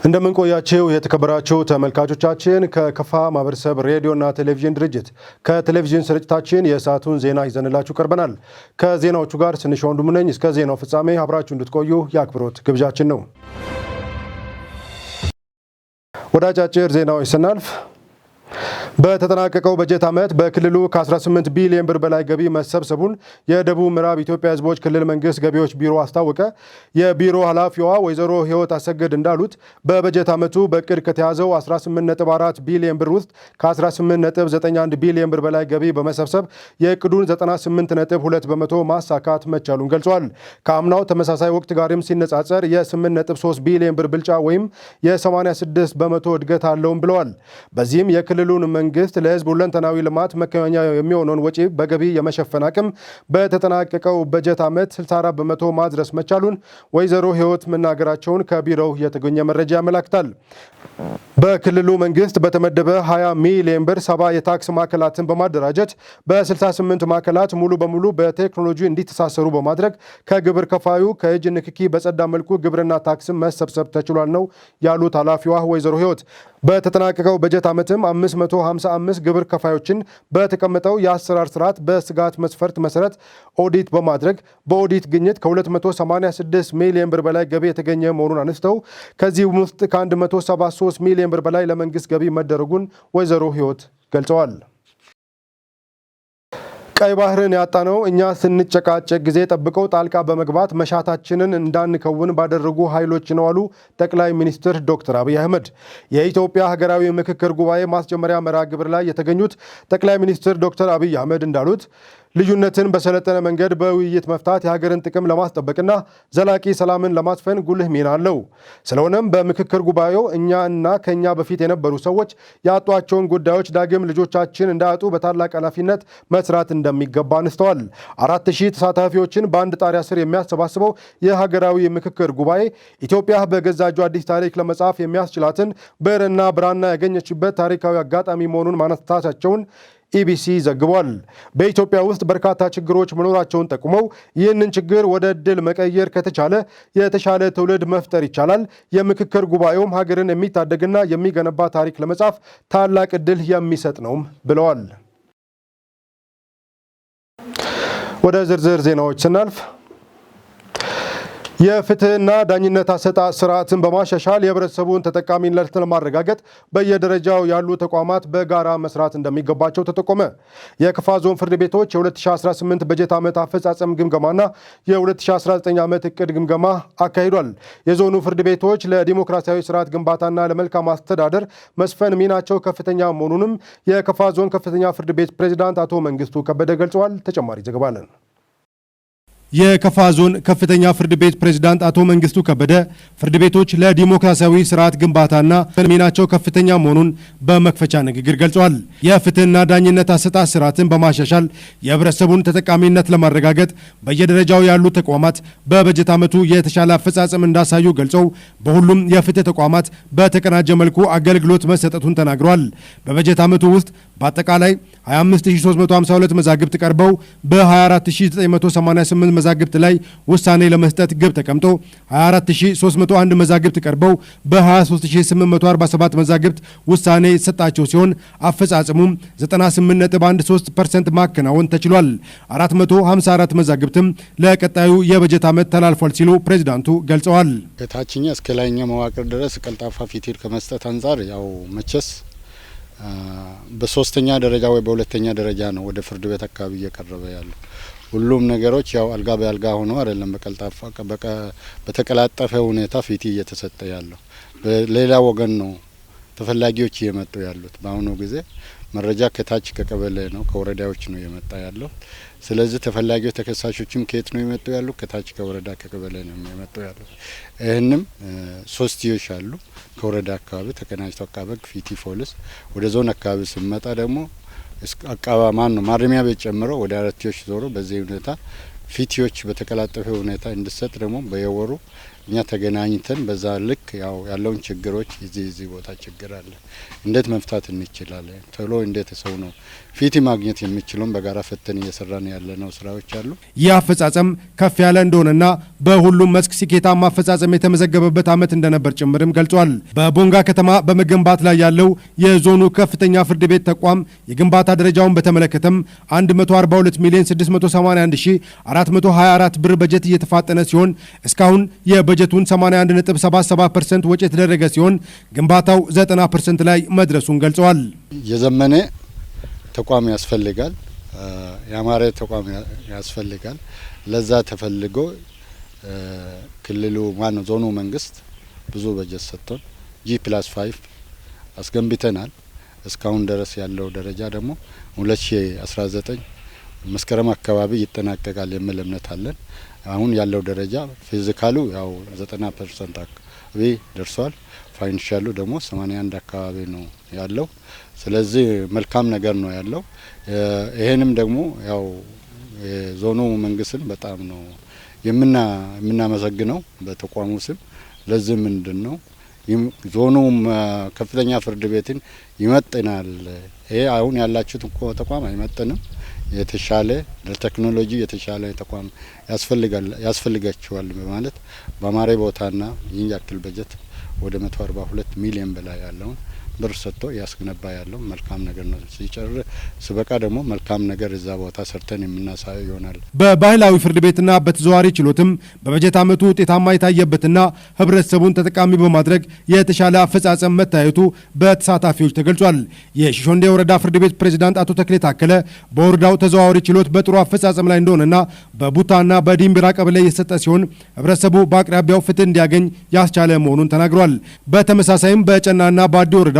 እንደምን ቆያችሁ የተከበራችሁ ተመልካቾቻችን ከከፋ ማህበረሰብ ሬዲዮና ቴሌቪዥን ድርጅት ከቴሌቪዥን ስርጭታችን የሰዓቱን ዜና ይዘንላችሁ ቀርበናል። ከዜናዎቹ ጋር ስንሽ ወንድሙ ነኝ። እስከ ዜናው ፍጻሜ አብራችሁ እንድትቆዩ የአክብሮት ግብዣችን ነው። ወደ አጫጭር ዜናዎች ስናልፍ በተጠናቀቀው በጀት ዓመት በክልሉ ከ18 ቢሊዮን ብር በላይ ገቢ መሰብሰቡን የደቡብ ምዕራብ ኢትዮጵያ ሕዝቦች ክልል መንግስት ገቢዎች ቢሮ አስታወቀ። የቢሮ ኃላፊዋ ወይዘሮ ህይወት አሰገድ እንዳሉት በበጀት ዓመቱ በእቅድ ከተያዘው 18.4 ቢሊዮን ብር ውስጥ ከ18.91 ቢሊዮን ብር በላይ ገቢ በመሰብሰብ የእቅዱን 98.2 በመቶ ማሳካት መቻሉን ገልጿል። ከአምናው ተመሳሳይ ወቅት ጋርም ሲነጻጸር የ8.3 ቢሊዮን ብር ብልጫ ወይም የ86 በመቶ እድገት አለውም ብለዋል። በዚህም የክልሉን መንግስት ለህዝብ ሁለንተናዊ ልማት መከናኛ የሚሆነውን ወጪ በገቢ የመሸፈን አቅም በተጠናቀቀው በጀት ዓመት 64 በመቶ ማድረስ መቻሉን ወይዘሮ ህይወት መናገራቸውን ከቢሮው የተገኘ መረጃ ያመላክታል። በክልሉ መንግስት በተመደበ 20 ሚሊዮን ብር 70 የታክስ ማዕከላትን በማደራጀት በ68 ማዕከላት ሙሉ በሙሉ በቴክኖሎጂ እንዲተሳሰሩ በማድረግ ከግብር ከፋዩ ከእጅ ንክኪ በጸዳ መልኩ ግብርና ታክስን መሰብሰብ ተችሏል ነው ያሉት ኃላፊዋ ወይዘሮ ህይወት። በተጠናቀቀው በጀት ዓመትም 555 ግብር ከፋዮችን በተቀመጠው የአሰራር ስርዓት በስጋት መስፈርት መሰረት ኦዲት በማድረግ በኦዲት ግኝት ከ286 ሚሊዮን ብር በላይ ገቢ የተገኘ መሆኑን አንስተው ከዚህም ውስጥ ከ173 ሚሊዮን ብር በላይ ለመንግስት ገቢ መደረጉን ወይዘሮ ህይወት ገልጸዋል። ቀይ ባህርን ያጣነው እኛ ስንጨቃጨቅ ጊዜ ጠብቀው ጣልቃ በመግባት መሻታችንን እንዳንከውን ባደረጉ ኃይሎች ነው አሉ ጠቅላይ ሚኒስትር ዶክተር አብይ አህመድ። የኢትዮጵያ ሀገራዊ ምክክር ጉባኤ ማስጀመሪያ መርሃ ግብር ላይ የተገኙት ጠቅላይ ሚኒስትር ዶክተር አብይ አህመድ እንዳሉት ልዩነትን በሰለጠነ መንገድ በውይይት መፍታት የሀገርን ጥቅም ለማስጠበቅና ዘላቂ ሰላምን ለማስፈን ጉልህ ሚና አለው። ስለሆነም በምክክር ጉባኤው እኛ እና ከኛ በፊት የነበሩ ሰዎች ያጧቸውን ጉዳዮች ዳግም ልጆቻችን እንዳያጡ በታላቅ ኃላፊነት መስራት እንደሚገባ አንስተዋል። 4000 ተሳታፊዎችን በአንድ ጣሪያ ስር የሚያሰባስበው የሀገራዊ ምክክር ጉባኤ ኢትዮጵያ በገዛ እጇ አዲስ ታሪክ ለመጻፍ የሚያስችላትን ብዕርና ብራና ያገኘችበት ታሪካዊ አጋጣሚ መሆኑን ማነሳታቸውን ኢቢሲ ዘግቧል። በኢትዮጵያ ውስጥ በርካታ ችግሮች መኖራቸውን ጠቁመው ይህንን ችግር ወደ ዕድል መቀየር ከተቻለ የተሻለ ትውልድ መፍጠር ይቻላል። የምክክር ጉባኤውም ሀገርን የሚታደግና የሚገነባ ታሪክ ለመጻፍ ታላቅ ዕድል የሚሰጥ ነውም ብለዋል። ወደ ዝርዝር ዜናዎች ስናልፍ የፍትህና ዳኝነት አሰጣጥ ስርዓትን በማሻሻል የህብረተሰቡን ተጠቃሚነት ለማረጋገጥ በየደረጃው ያሉ ተቋማት በጋራ መስራት እንደሚገባቸው ተጠቆመ። የከፋ ዞን ፍርድ ቤቶች የ2018 በጀት ዓመት አፈጻጸም ግምገማና የ2019 ዓመት እቅድ ግምገማ አካሂዷል። የዞኑ ፍርድ ቤቶች ለዲሞክራሲያዊ ስርዓት ግንባታና ለመልካም አስተዳደር መስፈን ሚናቸው ከፍተኛ መሆኑንም የከፋ ዞን ከፍተኛ ፍርድ ቤት ፕሬዝዳንት አቶ መንግስቱ ከበደ ገልጸዋል። ተጨማሪ ዘገባ አለን። የከፋ ዞን ከፍተኛ ፍርድ ቤት ፕሬዝዳንት አቶ መንግስቱ ከበደ ፍርድ ቤቶች ለዲሞክራሲያዊ ስርዓት ግንባታና ሚናቸው ከፍተኛ መሆኑን በመክፈቻ ንግግር ገልጸዋል። የፍትህና ዳኝነት አሰጣጥ ስርዓትን በማሻሻል የህብረተሰቡን ተጠቃሚነት ለማረጋገጥ በየደረጃው ያሉ ተቋማት በበጀት ዓመቱ የተሻለ አፈጻጸም እንዳሳዩ ገልጸው በሁሉም የፍትህ ተቋማት በተቀናጀ መልኩ አገልግሎት መሰጠቱን ተናግረዋል። በበጀት ዓመቱ ውስጥ በአጠቃላይ 25352 መዛግብት ቀርበው በ24988 መዛግብት ላይ ውሳኔ ለመስጠት ግብ ተቀምጦ 24301 መዛግብት ቀርበው በ23847 መዛግብት ውሳኔ የተሰጣቸው ሲሆን አፈጻጸሙም 98.13% ማከናወን ተችሏል። 454 መዛግብትም ለቀጣዩ የበጀት ዓመት ተላልፏል ሲሉ ፕሬዝዳንቱ ገልጸዋል። ከታችኛ እስከ ላይኛ መዋቅር ድረስ ቀልጣፋ ፍትህ ከመስጠት አንጻር ያው መቸስ በሶስተኛ ደረጃ ወይ በሁለተኛ ደረጃ ነው ወደ ፍርድ ቤት አካባቢ እየቀረበ ያለው። ሁሉም ነገሮች ያው አልጋ በአልጋ ሆኖ አይደለም በቀልጣፋ በተቀላጠፈ ሁኔታ ፍትህ እየተሰጠ ያለው። በሌላ ወገን ነው ተፈላጊዎች እየመጡ ያሉት። በአሁኑ ጊዜ መረጃ ከታች ከቀበሌ ነው ከወረዳዎች ነው እየመጣ ያለው። ስለዚህ ተፈላጊዎች ተከሳሾችም ከየት ነው የመጡ ያሉ? ከታች ከወረዳ ከቀበሌ ነው የመጡ ያሉ። ይህንም ሶስትዮሽ አሉ። ከወረዳ አካባቢ ተቀናጅቶ አቃቤ ሕግ ፍትህ ፖሊስ ወደ ዞን አካባቢ ሲመጣ ደግሞ አቃባ ማን ነው ማረሚያ ቤት ጨምሮ ወደ አራትዮሽ ዞሮ በዚህ ሁኔታ ፊቲዎች በተቀላጠፈ ሁኔታ እንዲሰጥ ደግሞ በየወሩ እኛ ተገናኝተን በዛ ልክ ያው ያለውን ችግሮች እዚህ ቦታ ችግር አለ እንዴት መፍታት እንችላለን ቶሎ እንዴት ሰው ነው ፊቲ ማግኘት የሚችለውን በጋራ ፈተን እየሰራን ያለነው ስራዎች አሉ። ይህ አፈጻጸም ከፍ ያለ እንደሆነና በሁሉም መስክ ስኬታማ አፈጻጸም የተመዘገበበት ዓመት እንደነበር ጭምርም ገልጿል። በቦንጋ ከተማ በመገንባት ላይ ያለው የዞኑ ከፍተኛ ፍርድ ቤት ተቋም የግንባታ ደረጃውን በተመለከተም 142 ሚሊዮን 681,424 ብር በጀት እየተፋጠነ ሲሆን እስካሁን የበጀቱን 81.77% ወጪ የተደረገ ሲሆን ግንባታው 90% ላይ መድረሱን ገልጸዋል። የዘመነ ተቋም ያስፈልጋል፣ ያማረ ተቋም ያስፈልጋል። ለዛ ተፈልጎ ክልሉ ዞኑ መንግስት ብዙ በጀት ሰጥቶን G+5 አስገንብተናል። እስካሁን ድረስ ያለው ደረጃ ደግሞ 2019 መስከረም አካባቢ ይጠናቀቃል የሚል እምነት አለን። አሁን ያለው ደረጃ ፊዚካሉ ያው 90% አካባቢ ደርሷል። ፋይናንሻሉ ደግሞ 81 አካባቢ ነው ያለው። ስለዚህ መልካም ነገር ነው ያለው። ይሄንም ደግሞ ያው የዞኑ መንግስትን በጣም ነው የምናመሰግነው በተቋሙ ስም። ለዚህ ምንድነው ዞኑ ከፍተኛ ፍርድ ቤትን ይመጥናል። ይሄ አሁን ያላችሁት ተቋም አይመጥንም። የተሻለ ለቴክኖሎጂ የተሻለ ተቋም ያስፈልጋቸዋል በማለት በማሬ ቦታና ይህን ያክል በጀት ወደ 142 ሚሊዮን በላይ ያለውን ብር ሰጥቶ ያስገነባ ያለው መልካም ነገር ነው። ሲበቃ ደግሞ መልካም ነገር እዛ ቦታ ሰርተን የምናሳየው ይሆናል። በባህላዊ ፍርድ ቤትና በተዘዋዋሪ ችሎትም በበጀት ዓመቱ ውጤታማ የታየበትና ህብረተሰቡን ተጠቃሚ በማድረግ የተሻለ አፈጻጸም መታየቱ በተሳታፊዎች ተገልጿል። የሺሾንዴ ወረዳ ፍርድ ቤት ፕሬዝዳንት አቶ ተክሌ ታከለ በወረዳው ተዘዋዋሪ ችሎት በጥሩ አፈጻጸም ላይ እንደሆነና በቡታና በዲምቢራ ቀበሌ የሰጠ ሲሆን ህብረተሰቡ በአቅራቢያው ፍትህ እንዲያገኝ ያስቻለ መሆኑን ተናግሯል። በተመሳሳይም በጨናና ባዲ ወረዳ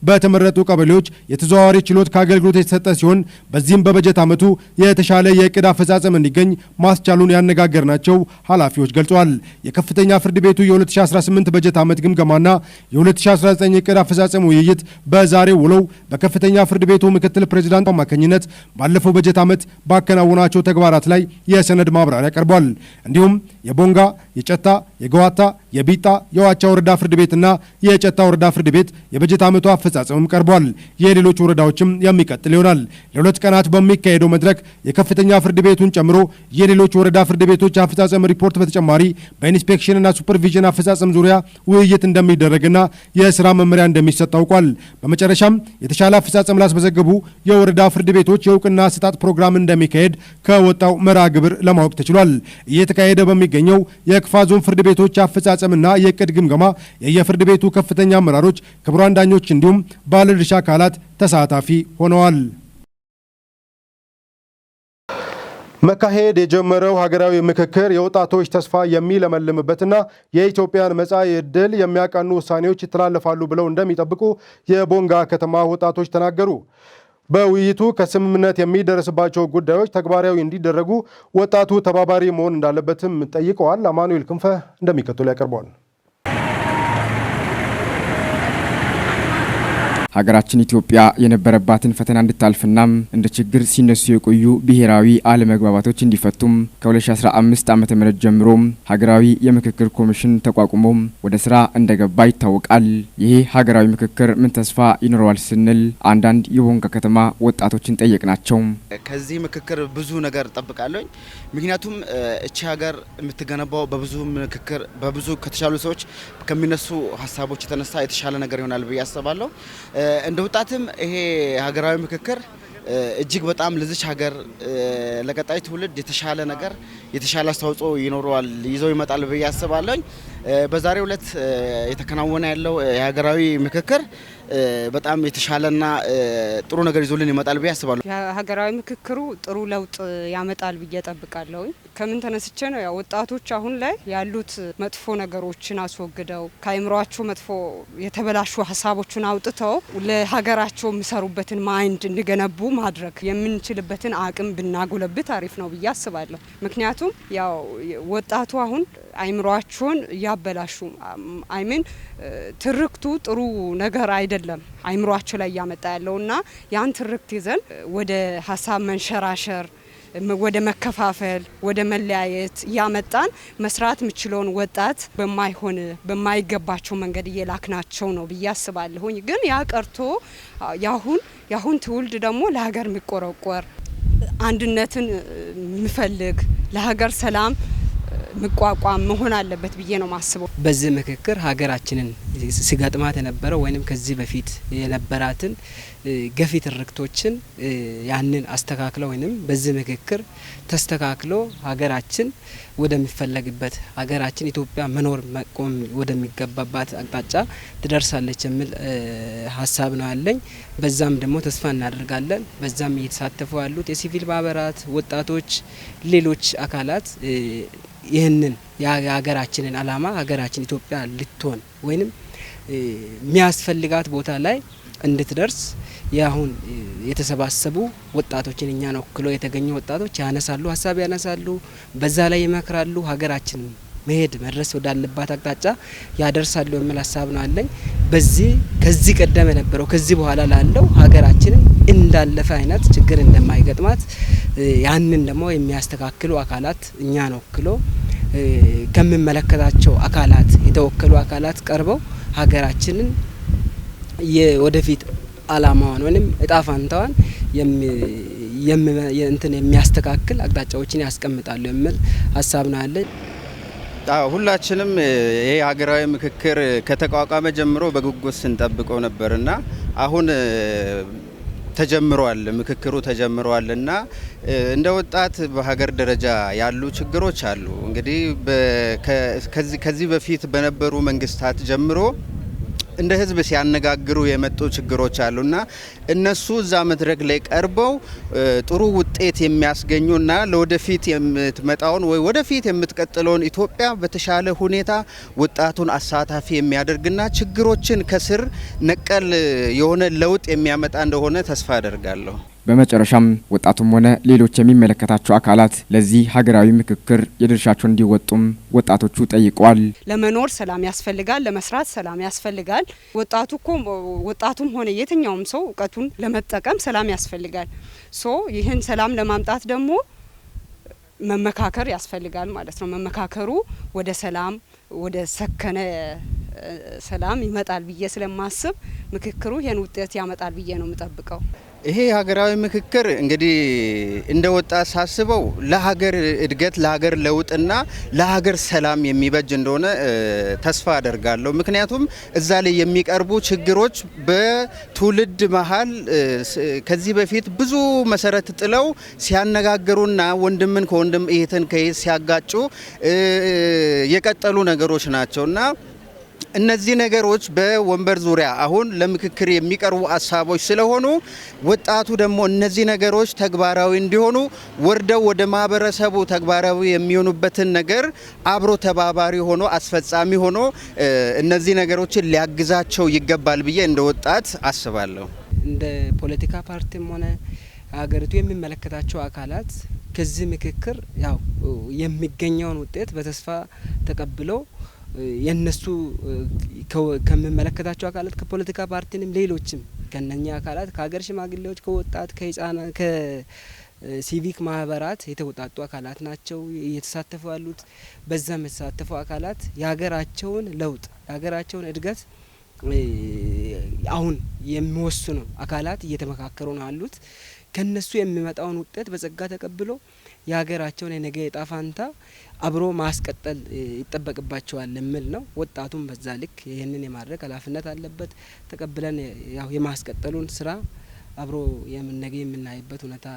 በተመረጡ ቀበሌዎች የተዘዋዋሪ ችሎት ከአገልግሎት የተሰጠ ሲሆን በዚህም በበጀት ዓመቱ የተሻለ የእቅድ አፈጻጸም እንዲገኝ ማስቻሉን ያነጋገርናቸው ኃላፊዎች ገልጸዋል። የከፍተኛ ፍርድ ቤቱ የ2018 በጀት ዓመት ግምገማና የ2019 እቅድ አፈጻጸም ውይይት በዛሬው ውለው በከፍተኛ ፍርድ ቤቱ ምክትል ፕሬዝዳንት አማካኝነት ባለፈው በጀት ዓመት ባከናወናቸው ተግባራት ላይ የሰነድ ማብራሪያ ቀርቧል። እንዲሁም የቦንጋ፣ የጨታ፣ የገዋታ፣ የቢጣ፣ የዋቻ ወረዳ ፍርድ ቤትና የጨታ ወረዳ ፍርድ ቤት የበጀት ዓመቱ አፈጻጸምም ቀርቧል። የሌሎች ወረዳዎችም የሚቀጥል ይሆናል። ለሁለት ቀናት በሚካሄደው መድረክ የከፍተኛ ፍርድ ቤቱን ጨምሮ የሌሎች ወረዳ ፍርድ ቤቶች አፈጻጸም ሪፖርት በተጨማሪ በኢንስፔክሽንና ሱፐርቪዥን አፈጻጸም ዙሪያ ውይይት እንደሚደረግና የስራ መመሪያ እንደሚሰጥ ታውቋል። በመጨረሻም የተሻለ አፈጻጸም ላስመዘገቡ የወረዳ ፍርድ ቤቶች የእውቅና አሰጣጥ ፕሮግራም እንደሚካሄድ ከወጣው መርሃ ግብር ለማወቅ ተችሏል። እየተካሄደ በሚገኘው የክፋ ዞን ፍርድ ቤቶች አፈጻጸምና የእቅድ ግምገማ የየፍርድ ቤቱ ከፍተኛ አመራሮች፣ ክቡራን ዳኞች እንዲሁም ባለድርሻ አካላት ተሳታፊ ሆነዋል። መካሄድ የጀመረው ሀገራዊ ምክክር የወጣቶች ተስፋ የሚለመልምበትና የኢትዮጵያን መጻኢ ዕድል የሚያቃኑ ውሳኔዎች ይተላለፋሉ ብለው እንደሚጠብቁ የቦንጋ ከተማ ወጣቶች ተናገሩ። በውይይቱ ከስምምነት የሚደርስባቸው ጉዳዮች ተግባራዊ እንዲደረጉ ወጣቱ ተባባሪ መሆን እንዳለበትም ጠይቀዋል። አማኑኤል ክንፈ እንደሚከተሉ ያቀርበዋል። ሀገራችን ኢትዮጵያ የነበረባትን ፈተና እንድታልፍና እንደ ችግር ሲነሱ የቆዩ ብሔራዊ አለመግባባቶች እንዲፈቱም ከ2015 ዓ.ም ጀምሮ ሀገራዊ የምክክር ኮሚሽን ተቋቁሞ ወደ ስራ እንደገባ ይታወቃል። ይሄ ሀገራዊ ምክክር ምን ተስፋ ይኖረዋል ስንል አንዳንድ የቦንጋ ከተማ ወጣቶችን ጠየቅናቸው። ከዚህ ምክክር ብዙ ነገር ጠብቃለሁ። ምክንያቱም እቺ ሀገር የምትገነባው በብዙ ምክክር በብዙ ከተሻሉ ሰዎች ከሚነሱ ሀሳቦች የተነሳ የተሻለ ነገር ይሆናል ብዬ አስባለሁ። እንደ ወጣትም ይሄ ሀገራዊ ምክክር እጅግ በጣም ለዚች ሀገር ለቀጣይ ትውልድ የተሻለ ነገር የተሻለ አስተዋጽኦ ይኖረዋል ይዘው ይመጣል ብዬ አስባለሁ። በዛሬው ዕለት የተከናወነ ያለው የሀገራዊ ምክክር በጣም የተሻለና ጥሩ ነገር ይዞልን ይመጣል ብዬ አስባለሁ። ሀገራዊ ምክክሩ ጥሩ ለውጥ ያመጣል ብዬ ጠብቃለሁ። ከምን ተነስቼ ነው ያው ወጣቶች አሁን ላይ ያሉት መጥፎ ነገሮችን አስወግደው ከአይምሯቸው መጥፎ የተበላሹ ሀሳቦችን አውጥተው ለሀገራቸው የሚሰሩበትን ማይንድ እንዲገነቡ ማድረግ የምንችልበትን አቅም ብናጎለብት አሪፍ ነው ብዬ አስባለሁ። ምክንያቱም ያው ወጣቱ አሁን አይምሯቸውን ያበላሹ አይምን ትርክቱ ጥሩ ነገር አይደለም አይምሯቸው ላይ ያመጣ ያለውና ያን ትርክት ይዘን ወደ ሀሳብ መንሸራሸር ወደ መከፋፈል ወደ መለያየት ያመጣን መስራት የምችለውን ወጣት በማይገባቸው መንገድ እየላክናቸው ነው ብዬ አስባለሁኝ። ግን ያ ቀርቶ ያሁን ትውልድ ደግሞ ለሀገር የሚቆረቆር አንድነትን የሚፈልግ ለሀገር ሰላም መቋቋም መሆን አለበት ብዬ ነው ማስበው። በዚህ ምክክር ሀገራችንን ሲገጥማት የነበረው ወይንም ከዚህ በፊት የነበራትን ገፊ ትርክቶችን ያንን አስተካክለው ወይንም በዚህ ምክክር ተስተካክሎ ሀገራችን ወደሚፈለግበት ሀገራችን ኢትዮጵያ መኖር መቆም ወደሚገባባት አቅጣጫ ትደርሳለች የሚል ሀሳብ ነው ያለኝ። በዛም ደግሞ ተስፋ እናደርጋለን። በዛም እየተሳተፉ ያሉት የሲቪል ማህበራት፣ ወጣቶች፣ ሌሎች አካላት ይህንን የሀገራችንን አላማ ሀገራችን ኢትዮጵያ ልትሆን ወይንም የሚያስፈልጋት ቦታ ላይ እንድትደርስ ያሁን የተሰባሰቡ ወጣቶችን እኛን ወክሎ የተገኙ ወጣቶች ያነሳሉ፣ ሀሳብ ያነሳሉ፣ በዛ ላይ ይመክራሉ፣ ሀገራችን መድረስ ወዳለባት አቅጣጫ ያደርሳሉ የሚል ሀሳብ ነው አለኝ። ከዚህ ቀደም የነበረው ከዚህ በኋላ ላለው ሀገራችንን እንዳለፈ አይነት ችግር እንደማይገጥማት ያንን ደግሞ የሚያስተካክሉ አካላት እኛን ወክሎ ከሚመለከታቸው አካላት የተወከሉ አካላት ቀርበው ሀገራችንን የወደፊት አላማዋን ወይም እጣ ፋንታዋን የሚያስተካክል አቅጣጫዎችን ያስቀምጣሉ የሚል ሀሳብ ነው ያለኝ። ሁላችንም ይሄ ሀገራዊ ምክክር ከተቋቋመ ጀምሮ በጉጉት ስንጠብቀው ነበርና አሁን ተጀምሯል፣ ምክክሩ ተጀምሯልና እንደ ወጣት በሀገር ደረጃ ያሉ ችግሮች አሉ። እንግዲህ ከዚህ በፊት በነበሩ መንግስታት ጀምሮ እንደ ህዝብ ሲያነጋግሩ የመጡ ችግሮች አሉና እነሱ እዛ መድረክ ላይ ቀርበው ጥሩ ውጤት የሚያስገኙና ለወደፊት የምትመጣውን ወይ ወደፊት የምትቀጥለውን ኢትዮጵያ በተሻለ ሁኔታ ወጣቱን አሳታፊ የሚያደርግና ችግሮችን ከስር ነቀል የሆነ ለውጥ የሚያመጣ እንደሆነ ተስፋ አደርጋለሁ። በመጨረሻም ወጣቱም ሆነ ሌሎች የሚመለከታቸው አካላት ለዚህ ሀገራዊ ምክክር የድርሻቸውን እንዲወጡም ወጣቶቹ ጠይቀዋል። ለመኖር ሰላም ያስፈልጋል፣ ለመስራት ሰላም ያስፈልጋል። ወጣቱም ሆነ የትኛውም ሰው እውቀቱን ለመጠቀም ሰላም ያስፈልጋል። ይህን ሰላም ለማምጣት ደግሞ መመካከር ያስፈልጋል ማለት ነው። መመካከሩ ወደ ሰላም ወደ ሰከነ ሰላም ይመጣል ብዬ ስለማስብ ምክክሩ ይህን ውጤት ያመጣል ብዬ ነው የምጠብቀው። ይሄ ሀገራዊ ምክክር እንግዲህ እንደ ወጣት ሳስበው ለሀገር እድገት፣ ለሀገር ለውጥና ለሀገር ሰላም የሚበጅ እንደሆነ ተስፋ አደርጋለሁ። ምክንያቱም እዛ ላይ የሚቀርቡ ችግሮች በትውልድ መሀል ከዚህ በፊት ብዙ መሰረት ጥለው ሲያነጋግሩና ወንድምን ከወንድም እህትን ከእህት ሲያጋጩ የቀጠሉ ነገሮች ናቸውና እነዚህ ነገሮች በወንበር ዙሪያ አሁን ለምክክር የሚቀርቡ ሀሳቦች ስለሆኑ ወጣቱ ደግሞ እነዚህ ነገሮች ተግባራዊ እንዲሆኑ ወርደው ወደ ማህበረሰቡ ተግባራዊ የሚሆኑበትን ነገር አብሮ ተባባሪ ሆኖ አስፈጻሚ ሆኖ እነዚህ ነገሮችን ሊያግዛቸው ይገባል ብዬ እንደ ወጣት አስባለሁ። እንደ ፖለቲካ ፓርቲም ሆነ ሀገሪቱ የሚመለከታቸው አካላት ከዚህ ምክክር ያው የሚገኘውን ውጤት በተስፋ ተቀብለው የነሱ ከሚመለከታቸው አካላት ከፖለቲካ ፓርቲንም ሌሎችም ከነኛ አካላት ከሀገር ሽማግሌዎች፣ ከወጣት፣ ከህፃናት፣ ከሲቪክ ማህበራት የተውጣጡ አካላት ናቸው እየተሳተፉ ያሉት። በዛም የተሳተፉ አካላት የሀገራቸውን ለውጥ የሀገራቸውን እድገት አሁን የሚወስኑ አካላት እየተመካከሩ ነው ያሉት። ከነሱ የሚመጣውን ውጤት በጸጋ ተቀብሎ የሀገራቸውን የነገ እጣ ፋንታ አብሮ ማስቀጠል ይጠበቅባቸዋል የሚል ነው። ወጣቱም በዛ ልክ ይህንን የማድረግ ኃላፊነት አለበት። ተቀብለን ያው የማስቀጠሉን ስራ አብሮ ነገ የምናይበት ሁኔታ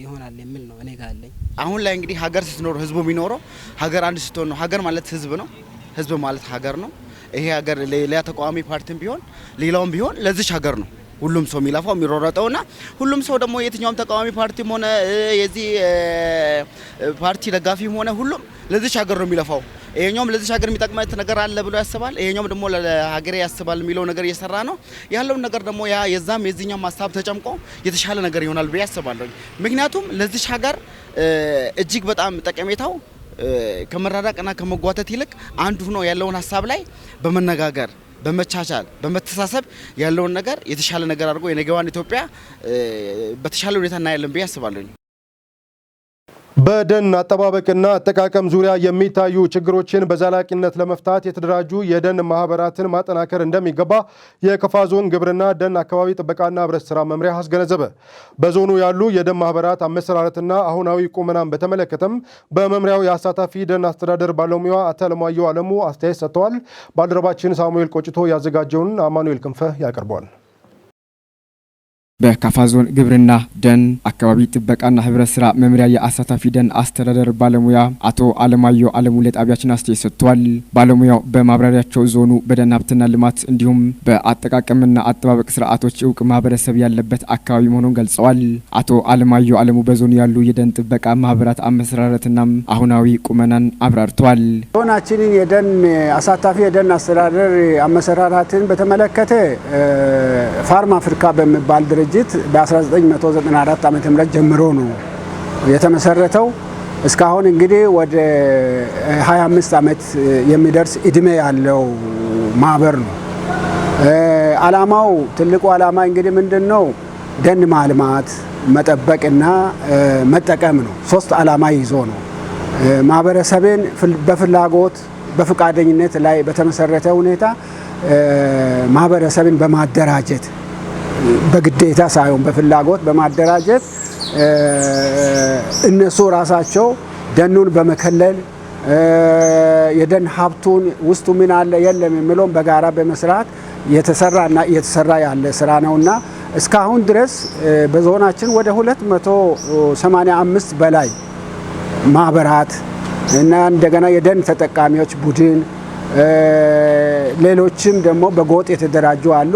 ይሆናል የሚል ነው እኔ ጋር አለኝ። አሁን ላይ እንግዲህ ሀገር ስትኖር ህዝቡ የሚኖረው ሀገር አንድ ስትሆን ነው። ሀገር ማለት ህዝብ ነው፣ ህዝብ ማለት ሀገር ነው። ይሄ ሀገር ሌላ ተቃዋሚ ፓርቲም ቢሆን ሌላውም ቢሆን ለዚች ሀገር ነው ሁሉም ሰው የሚለፋው የሚሮረጠውና ሁሉም ሰው ደግሞ የትኛውም ተቃዋሚ ፓርቲም ሆነ የዚህ ፓርቲ ደጋፊም ሆነ ሁሉም ለዚች ሀገር ነው የሚለፋው። ይሄኛውም ለዚች ሀገር የሚጠቅማት ነገር አለ ብሎ ያስባል፣ ይሄኛውም ደግሞ ለሀገሬ ያስባል የሚለው ነገር እየሰራ ነው ያለውን ነገር ደግሞ የዛም የዚህኛውም ሀሳብ ተጨምቆ የተሻለ ነገር ይሆናል ብዬ ያስባለሁ። ምክንያቱም ለዚች ሀገር እጅግ በጣም ጠቀሜታው ከመራራቅና ከመጓተት ይልቅ አንዱ ሆኖ ያለውን ሀሳብ ላይ በመነጋገር በመቻቻል በመተሳሰብ ያለውን ነገር የተሻለ ነገር አድርጎ የነገዋን ኢትዮጵያ በተሻለ ሁኔታ እናያለን ብዬ አስባለሁ። በደን አጠባበቅና አጠቃቀም ዙሪያ የሚታዩ ችግሮችን በዘላቂነት ለመፍታት የተደራጁ የደን ማህበራትን ማጠናከር እንደሚገባ የከፋ ዞን ግብርና ደን አካባቢ ጥበቃና ህብረት ስራ መምሪያ አስገነዘበ። በዞኑ ያሉ የደን ማህበራት አመሰራረትና አሁናዊ ቁመናን በተመለከተም በመምሪያው የአሳታፊ ደን አስተዳደር ባለሙያ አቶ አለማየሁ አለሙ አስተያየት ሰጥተዋል። ባልደረባችን ሳሙኤል ቆጭቶ ያዘጋጀውን አማኑኤል ክንፈ ያቀርበዋል። በካፋ ዞን ግብርና ደን አካባቢ ጥበቃና ህብረት ስራ መምሪያ የአሳታፊ ደን አስተዳደር ባለሙያ አቶ አለማየሁ አለሙ ለጣቢያችን አስተያየት ሰጥተዋል። ባለሙያው በማብራሪያቸው ዞኑ በደን ሀብትና ልማት እንዲሁም በአጠቃቀምና አጠባበቅ ስርዓቶች እውቅ ማህበረሰብ ያለበት አካባቢ መሆኑን ገልጸዋል። አቶ አለማየሁ አለሙ በዞኑ ያሉ የደን ጥበቃ ማህበራት አመሰራረትና አሁናዊ ቁመናን አብራርተዋል። ዞናችንን የደን አሳታፊ የደን አስተዳደር አመሰራራትን በተመለከተ ፋርም አፍሪካ በሚባል ድርጅት በ1994 ዓ.ም ጀምሮ ነው የተመሰረተው። እስካሁን እንግዲህ ወደ 25 ዓመት የሚደርስ እድሜ ያለው ማህበር ነው። አላማው ትልቁ አላማ እንግዲህ ምንድነው? ደን ማልማት፣ መጠበቅና መጠቀም ነው። ሶስት አላማ ይዞ ነው ማህበረሰብን በፍላጎት በፍቃደኝነት ላይ በተመሰረተ ሁኔታ ማህበረሰብን በማደራጀት በግዴታ ሳይሆን በፍላጎት በማደራጀት እነሱ ራሳቸው ደኑን በመከለል የደን ሀብቱን ውስጡ ምን አለ የለም የሚለውን በጋራ በመስራት የተሰራና እየተሰራ ያለ ስራ ነውና እስካሁን ድረስ በዞናችን ወደ 285 በላይ ማህበራት እና እንደገና የደን ተጠቃሚዎች ቡድን ሌሎችም ደግሞ በጎጥ የተደራጁ አሉ።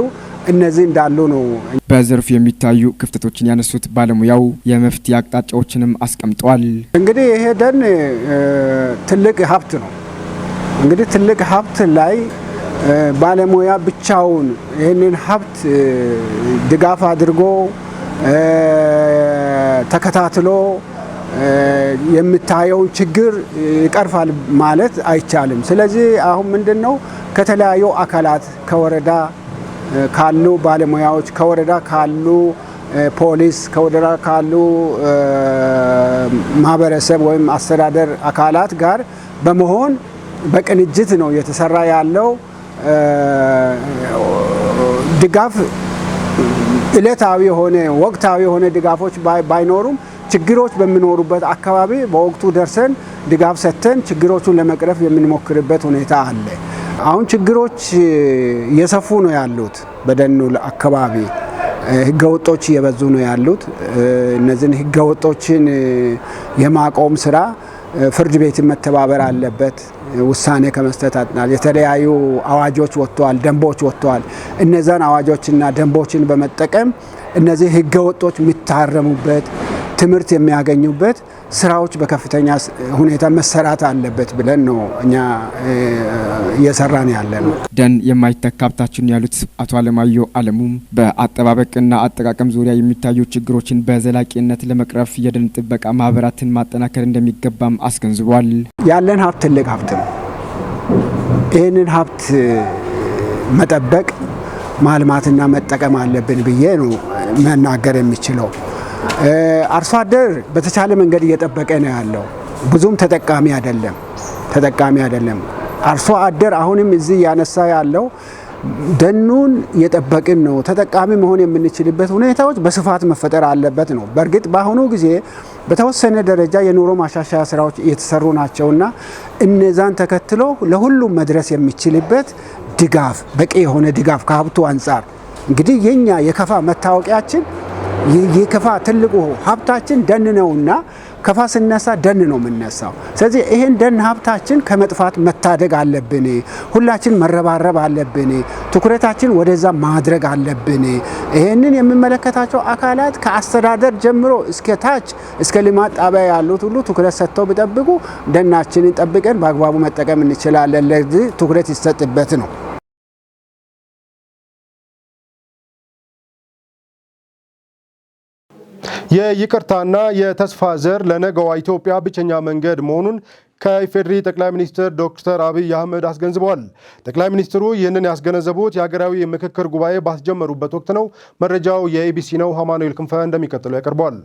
እነዚህ እንዳሉ ነው። በዘርፉ የሚታዩ ክፍተቶችን ያነሱት ባለሙያው የመፍትሄ አቅጣጫዎችንም አስቀምጠዋል። እንግዲህ ይሄ ደን ትልቅ ሀብት ነው። እንግዲህ ትልቅ ሀብት ላይ ባለሙያ ብቻውን ይህንን ሀብት ድጋፍ አድርጎ ተከታትሎ የምታየውን ችግር ይቀርፋል ማለት አይቻልም። ስለዚህ አሁን ምንድነው ከተለያዩ አካላት ከወረዳ ካሉ ባለሙያዎች ከወረዳ ካሉ ፖሊስ ከወረዳ ካሉ ማህበረሰብ ወይም አስተዳደር አካላት ጋር በመሆን በቅንጅት ነው የተሰራ ያለው። ድጋፍ እለታዊ የሆነ ወቅታዊ የሆነ ድጋፎች ባይኖሩም ችግሮች በሚኖሩበት አካባቢ በወቅቱ ደርሰን ድጋፍ ሰጥተን ችግሮቹን ለመቅረፍ የምንሞክርበት ሁኔታ አለ። አሁን ችግሮች እየሰፉ ነው ያሉት። በደኑ አካባቢ ህገወጦች እየበዙ ነው ያሉት። እነዚህን ህገወጦችን የማቆም ስራ ፍርድ ቤትን መተባበር አለበት። ውሳኔ ከመስጠት አጥናል። የተለያዩ አዋጆች ወጥተዋል፣ ደንቦች ወጥተዋል። እነዛን አዋጆችና ደንቦችን በመጠቀም እነዚህ ህገወጦች የሚታረሙበት ትምህርት የሚያገኙበት ስራዎች በከፍተኛ ሁኔታ መሰራት አለበት ብለን ነው እኛ እየሰራን ያለ ነው። ደን የማይተካ ሀብታችን ያሉት አቶ አለማየሁ አለሙ በአጠባበቅና አጠቃቀም ዙሪያ የሚታዩ ችግሮችን በዘላቂነት ለመቅረፍ የደን ጥበቃ ማህበራትን ማጠናከር እንደሚገባም አስገንዝቧል። ያለን ሀብት ትልቅ ሀብት ነው። ይህንን ሀብት መጠበቅ ማልማትና መጠቀም አለብን ብዬ ነው መናገር የሚችለው። አርሶ አደር በተቻለ መንገድ እየጠበቀ ነው ያለው። ብዙም ተጠቃሚ አይደለም። አርሶ አደር አሁንም እዚህ ያነሳ ያለው ደኑን እየጠበቅን ነው። ተጠቃሚ መሆን የምንችልበት ሁኔታዎች በስፋት መፈጠር አለበት ነው። በእርግጥ በአሁኑ ጊዜ በተወሰነ ደረጃ የኑሮ ማሻሻያ ስራዎች እየተሰሩ ናቸውና እነዛን ተከትሎ ለሁሉም መድረስ የሚችልበት ድጋፍ በቂ የሆነ ድጋፍ ከሀብቱ አንጻር እንግዲህ የኛ የከፋ መታወቂያችን የከፋ ትልቁ ሀብታችን ደን ነውና ከፋ ስነሳ ደን ነው የምነሳው። ስለዚህ ይሄን ደን ሀብታችን ከመጥፋት መታደግ አለብን። ሁላችን መረባረብ አለብን። ትኩረታችን ወደዛ ማድረግ አለብን። ይሄንን የሚመለከታቸው አካላት ከአስተዳደር ጀምሮ እስከ ታች እስከ ልማት ጣቢያ ያሉት ሁሉ ትኩረት ሰጥተው ቢጠብቁ ደናችንን ጠብቀን በአግባቡ መጠቀም እንችላለን። ለዚህ ትኩረት ይሰጥበት ነው። የይቅርታና የተስፋ ዘር ለነገዋ ኢትዮጵያ ብቸኛ መንገድ መሆኑን ከኢፌዴሪ ጠቅላይ ሚኒስትር ዶክተር አብይ አህመድ አስገንዝበዋል። ጠቅላይ ሚኒስትሩ ይህንን ያስገነዘቡት የሀገራዊ ምክክር ጉባኤ ባስጀመሩበት ወቅት ነው። መረጃው የኢቢሲ ነው። አማኑኤል ክንፈ እንደሚከተለው ያቀርበዋል።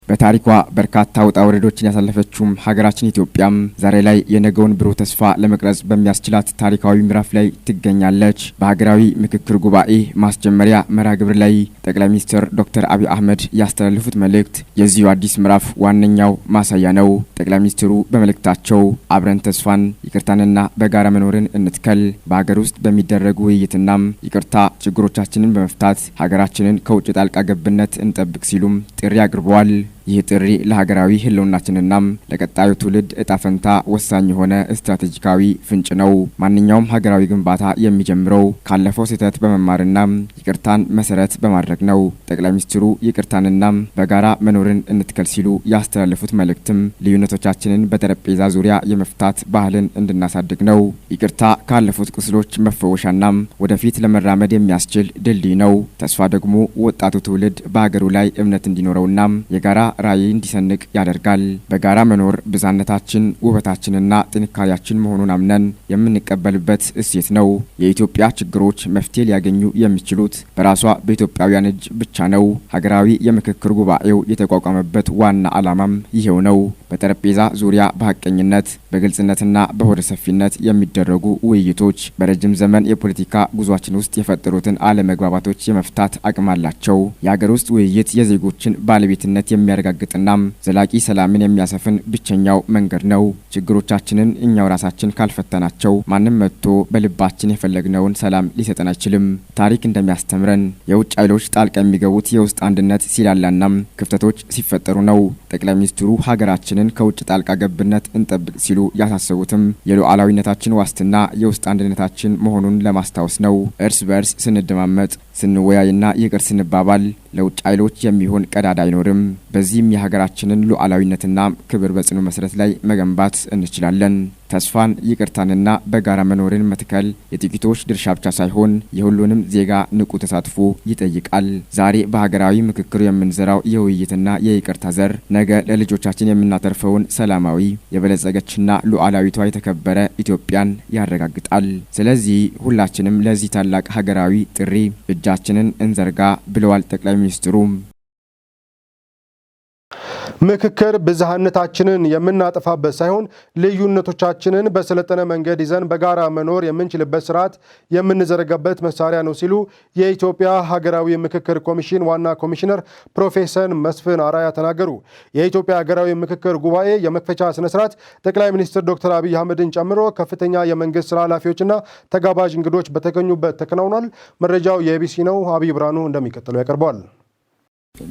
በታሪኳ በርካታ ውጣ ውረዶችን ያሳለፈችውም ሀገራችን ኢትዮጵያም ዛሬ ላይ የነገውን ብሩህ ተስፋ ለመቅረጽ በሚያስችላት ታሪካዊ ምዕራፍ ላይ ትገኛለች። በሀገራዊ ምክክር ጉባኤ ማስጀመሪያ መርሃ ግብር ላይ ጠቅላይ ሚኒስትር ዶክተር አብይ አህመድ ያስተላለፉት መልእክት የዚሁ አዲስ ምዕራፍ ዋነኛው ማሳያ ነው። ጠቅላይ ሚኒስትሩ በመልእክታቸው አብረን ተስፋን፣ ይቅርታንና በጋራ መኖርን እንትከል፣ በሀገር ውስጥ በሚደረጉ ውይይትናም ይቅርታ ችግሮቻችንን በመፍታት ሀገራችንን ከውጭ ጣልቃ ገብነት እንጠብቅ ሲሉም ጥሪ አቅርበዋል። ይህ ጥሪ ለሀገራዊ ህልውናችንና ለቀጣዩ ትውልድ እጣ ፈንታ ወሳኝ የሆነ ስትራቴጂካዊ ፍንጭ ነው። ማንኛውም ሀገራዊ ግንባታ የሚጀምረው ካለፈው ስህተት በመማርና ይቅርታን መሰረት በማድረግ ነው። ጠቅላይ ሚኒስትሩ ይቅርታንና በጋራ መኖርን እንትከል ሲሉ ያስተላለፉት መልእክትም ልዩነቶቻችንን በጠረጴዛ ዙሪያ የመፍታት ባህልን እንድናሳድግ ነው። ይቅርታ ካለፉት ቁስሎች መፈወሻና ወደፊት ለመራመድ የሚያስችል ድልድይ ነው። ተስፋ ደግሞ ወጣቱ ትውልድ በሀገሩ ላይ እምነት እንዲኖረውና የጋራ ራዕይ እንዲሰንቅ ያደርጋል። በጋራ መኖር ብዝሃነታችን ውበታችንና ጥንካሬያችን መሆኑን አምነን የምንቀበልበት እሴት ነው። የኢትዮጵያ ችግሮች መፍትሄ ሊያገኙ የሚችሉት በራሷ በኢትዮጵያውያን እጅ ብቻ ነው። ሀገራዊ የምክክር ጉባኤው የተቋቋመበት ዋና ዓላማም ይሄው ነው። በጠረጴዛ ዙሪያ በሀቀኝነት በግልጽነትና በሆደ ሰፊነት የሚደረጉ ውይይቶች በረጅም ዘመን የፖለቲካ ጉዟችን ውስጥ የፈጠሩትን አለመግባባቶች የመፍታት አቅም አላቸው። የሀገር ውስጥ ውይይት የዜጎችን ባለቤትነት የሚያረጋግጥና ዘላቂ ሰላምን የሚያሰፍን ብቸኛው መንገድ ነው። ችግሮቻችንን እኛው ራሳችን ካልፈተናቸው ማንም መጥቶ በልባችን የፈለግነውን ሰላም ሊሰጠን አይችልም። ታሪክ እንደሚያስተምረን የውጭ ኃይሎች ጣልቃ የሚገቡት የውስጥ አንድነት ሲላላና ክፍተቶች ሲፈጠሩ ነው። ጠቅላይ ሚኒስትሩ ሀገራችንን ከውጭ ጣልቃ ገብነት እንጠብቅ ሲሉ ያሳሰቡትም የሉዓላዊነታችን ዋስትና የውስጥ አንድነታችን መሆኑን ለማስታወስ ነው። እርስ በርስ ስንደማመጥ ስንወያይና ይቅር ስንባባል ለውጭ ኃይሎች የሚሆን ቀዳዳ አይኖርም። በዚህም የሀገራችንን ሉዓላዊነትና ክብር በጽኑ መሰረት ላይ መገንባት እንችላለን። ተስፋን፣ ይቅርታንና በጋራ መኖርን መትከል የጥቂቶች ድርሻ ብቻ ሳይሆን የሁሉንም ዜጋ ንቁ ተሳትፎ ይጠይቃል። ዛሬ በሀገራዊ ምክክሩ የምንዘራው የውይይትና የይቅርታ ዘር ነገ ለልጆቻችን የምናተርፈውን ሰላማዊ የበለጸገችና ሉዓላዊቷ የተከበረ ኢትዮጵያን ያረጋግጣል። ስለዚህ ሁላችንም ለዚህ ታላቅ ሀገራዊ ጥሪ እጃችንን እንዘርጋ ብለዋል ጠቅላይ ሚኒስትሩ። ምክክር ብዝሃነታችንን የምናጠፋበት ሳይሆን ልዩነቶቻችንን በሰለጠነ መንገድ ይዘን በጋራ መኖር የምንችልበት ስርዓት የምንዘረጋበት መሳሪያ ነው ሲሉ የኢትዮጵያ ሀገራዊ ምክክር ኮሚሽን ዋና ኮሚሽነር ፕሮፌሰር መስፍን አራያ ተናገሩ። የኢትዮጵያ ሀገራዊ ምክክር ጉባኤ የመክፈቻ ስነስርዓት ጠቅላይ ሚኒስትር ዶክተር አብይ አህመድን ጨምሮ ከፍተኛ የመንግስት ስራ ኃላፊዎችና ተጋባዥ እንግዶች በተገኙበት ተከናውኗል። መረጃው የኢቢሲ ነው። አብይ ብርሃኑ እንደሚከተለው ያቀርበዋል።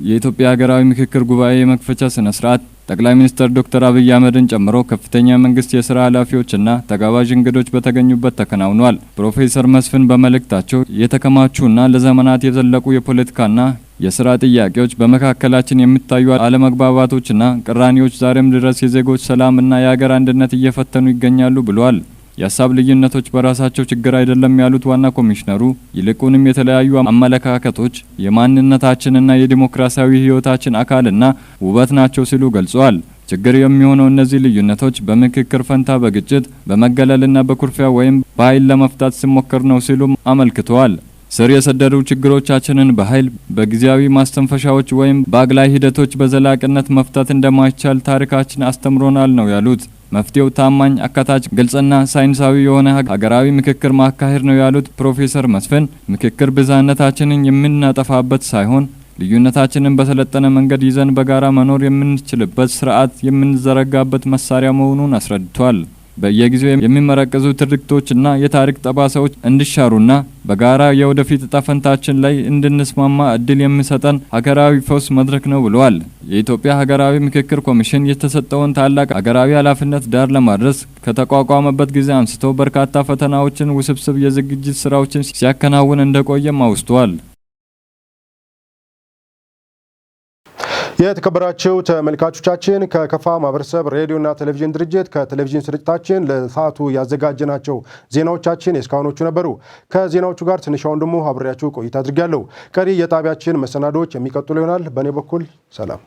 የኢትዮጵያ ሀገራዊ ምክክር ጉባኤ የመክፈቻ ስነ ስርዓት ጠቅላይ ሚኒስትር ዶክተር አብይ አህመድን ጨምሮ ከፍተኛ መንግስት የስራ ኃላፊዎችና ተጋባዥ እንግዶች በተገኙበት ተከናውኗል። ፕሮፌሰር መስፍን በመልእክታቸው የተከማቹና ለዘመናት የዘለቁ የፖለቲካና የስራ ጥያቄዎች፣ በመካከላችን የሚታዩ አለመግባባቶችና ቅራኔዎች ዛሬም ድረስ የዜጎች ሰላምና የሀገር አንድነት እየፈተኑ ይገኛሉ ብለዋል። የሀሳብ ልዩነቶች በራሳቸው ችግር አይደለም ያሉት ዋና ኮሚሽነሩ ይልቁንም የተለያዩ አመለካከቶች የማንነታችንና የዲሞክራሲያዊ ህይወታችን አካልና ውበት ናቸው ሲሉ ገልጸዋል። ችግር የሚሆነው እነዚህ ልዩነቶች በምክክር ፈንታ በግጭት በመገለልና በኩርፊያ ወይም በኃይል ለመፍታት ሲሞከር ነው ሲሉ አመልክተዋል። ስር የሰደዱ ችግሮቻችንን በኃይል በጊዜያዊ ማስተንፈሻዎች ወይም በአግላይ ሂደቶች በዘላቂነት መፍታት እንደማይቻል ታሪካችን አስተምሮናል ነው ያሉት። መፍትሄው ታማኝ፣ አካታች፣ ግልጽና ሳይንሳዊ የሆነ ሀገራዊ ምክክር ማካሄድ ነው ያሉት ፕሮፌሰር መስፍን ምክክር ብዝሃነታችንን የምናጠፋበት ሳይሆን ልዩነታችንን በሰለጠነ መንገድ ይዘን በጋራ መኖር የምንችልበት ስርዓት የምንዘረጋበት መሳሪያ መሆኑን አስረድቷል። በየጊዜው የሚመረቀዙ ትርክቶችና የታሪክ ጠባሳዎች እንዲሻሩና በጋራ የወደፊት እጣ ፈንታችን ላይ እንድንስማማ እድል የሚሰጠን ሀገራዊ ፈውስ መድረክ ነው ብለዋል። የኢትዮጵያ ሀገራዊ ምክክር ኮሚሽን የተሰጠውን ታላቅ ሀገራዊ ኃላፊነት ዳር ለማድረስ ከተቋቋመበት ጊዜ አንስቶ በርካታ ፈተናዎችን፣ ውስብስብ የዝግጅት ስራዎችን ሲያከናውን እንደቆየም አውስተዋል። የተከበራችሁ ተመልካቾቻችን ከከፋ ማህበረሰብ ሬዲዮና ቴሌቪዥን ድርጅት ከቴሌቪዥን ስርጭታችን ለሰዓቱ ያዘጋጀናቸው ዜናዎቻችን የእስካሁኖቹ ነበሩ። ከዜናዎቹ ጋር ትንሽ ወንድሙ አብሬያችሁ ቆይታ አድርጌያለሁ። ቀሪ የጣቢያችን መሰናዶዎች የሚቀጥሉ ይሆናል። በእኔ በኩል ሰላም።